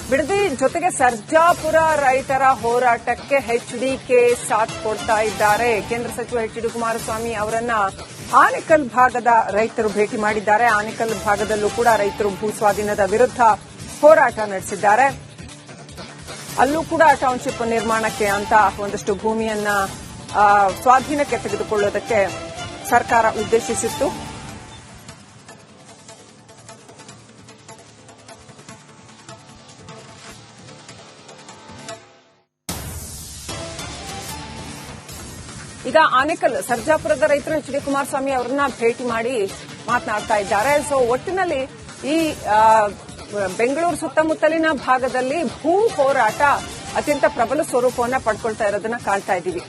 ಬಿಡದಿ ಜೊತೆಗೆ ಸರ್ಜಾಪುರ ರೈತರ ಹೋರಾಟಕ್ಕೆ ಎಚ್ಡಿಕೆ ಸಾಥ್ ಕೊಡ್ತಾ ಇದ್ದಾರೆ. ಕೇಂದ್ರ ಸಚಿವ ಎಚ್.ಡಿ. ಕುಮಾರಸ್ವಾಮಿ ಅವರನ್ನ ಆನೇಕಲ್ ಭಾಗದ ರೈತರು ಭೇಟಿ ಮಾಡಿದ್ದಾರೆ. ಆನೇಕಲ್ ಭಾಗದಲ್ಲೂ ಕೂಡ ರೈತರು ಭೂ ಸ್ವಾಧೀನದ ವಿರುದ್ಧ ಹೋರಾಟ ನಡೆಸಿದ್ದಾರೆ. ಅಲ್ಲೂ ಕೂಡ ಟೌನ್ಶಿಪ್ ನಿರ್ಮಾಣಕ್ಕೆ ಅಂತ ಒಂದಷ್ಟು ಭೂಮಿಯನ್ನ ಸ್ವಾಧೀನಕ್ಕೆ ತೆಗೆದುಕೊಳ್ಳುವುದಕ್ಕೆ ಸರ್ಕಾರ ಉದ್ದೇಶಿಸಿತ್ತು. ಈಗ ಆನೇಕಲ್ ಸರ್ಜಾಪುರದ ರೈತರು ಎಚ್.ಡಿ. ಕುಮಾರಸ್ವಾಮಿ ಅವರನ್ನ ಭೇಟಿ ಮಾಡಿ ಮಾತನಾಡ್ತಾ ಇದ್ದಾರೆ. ಸೊ ಒಟ್ಟಿನಲ್ಲಿ ಈ ಬೆಂಗಳೂರು ಸುತ್ತಮುತ್ತಲಿನ ಭಾಗದಲ್ಲಿ ಭೂ ಹೋರಾಟ ಅತ್ಯಂತ ಪ್ರಬಲ ಸ್ವರೂಪವನ್ನ ಪಡ್ಕೊಳ್ತಾ ಇರೋದನ್ನ ಕಾಣ್ತಾ ಇದ್ದೀವಿ.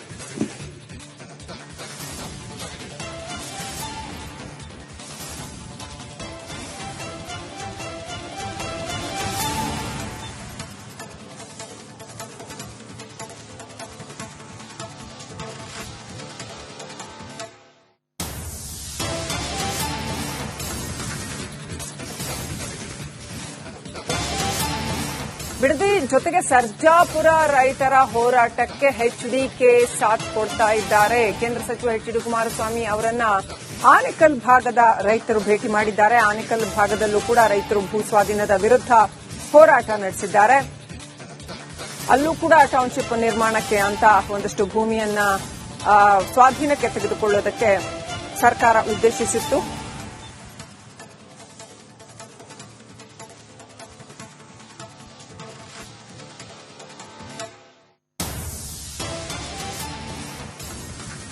ಬಿಡದಿ ಜೊತೆಗೆ ಸರ್ಜಾಪುರ ರೈತರ ಹೋರಾಟಕ್ಕೆ ಎಚ್ಡಿಕೆ ಸಾಥ್ ಕೊಡ್ತಾ ಇದ್ದಾರೆ. ಕೇಂದ್ರ ಸಚಿವ ಎಚ್.ಡಿ. ಕುಮಾರಸ್ವಾಮಿ ಅವರನ್ನ ಆನೇಕಲ್ ಭಾಗದ ರೈತರು ಭೇಟಿ ಮಾಡಿದ್ದಾರೆ. ಆನೇಕಲ್ ಭಾಗದಲ್ಲೂ ಕೂಡ ರೈತರು ಭೂ ಸ್ವಾಧೀನದ ವಿರುದ್ಧ ಹೋರಾಟ ನಡೆಸಿದ್ದಾರೆ. ಅಲ್ಲೂ ಕೂಡ ಟೌನ್ಶಿಪ್ ನಿರ್ಮಾಣಕ್ಕೆ ಅಂತ ಒಂದಷ್ಟು ಭೂಮಿಯನ್ನ ಸ್ವಾಧೀನಕ್ಕೆ ತೆಗೆದುಕೊಳ್ಳುವುದಕ್ಕೆ ಸರ್ಕಾರ ಉದ್ದೇಶಿಸಿತ್ತು.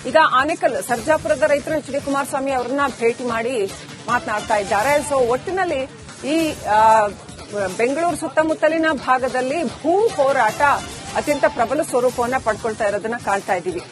ಈಗ ಆನೇಕಲ್ ಸರ್ಜಾಪುರದ ರೈತರು ಎಚ್.ಡಿ. ಕುಮಾರಸ್ವಾಮಿ ಅವರನ್ನ ಭೇಟಿ ಮಾಡಿ ಮಾತನಾಡ್ತಾ ಇದ್ದಾರೆ. ಸೊ ಒಟ್ಟಿನಲ್ಲಿ ಈ ಬೆಂಗಳೂರು ಸುತ್ತಮುತ್ತಲಿನ ಭಾಗದಲ್ಲಿ ಭೂ ಹೋರಾಟ ಅತ್ಯಂತ ಪ್ರಬಲ ಸ್ವರೂಪವನ್ನ ಪಡ್ಕೊಳ್ತಾ ಇರೋದನ್ನ ಕಾಣ್ತಾ ಇದ್ದೀವಿ.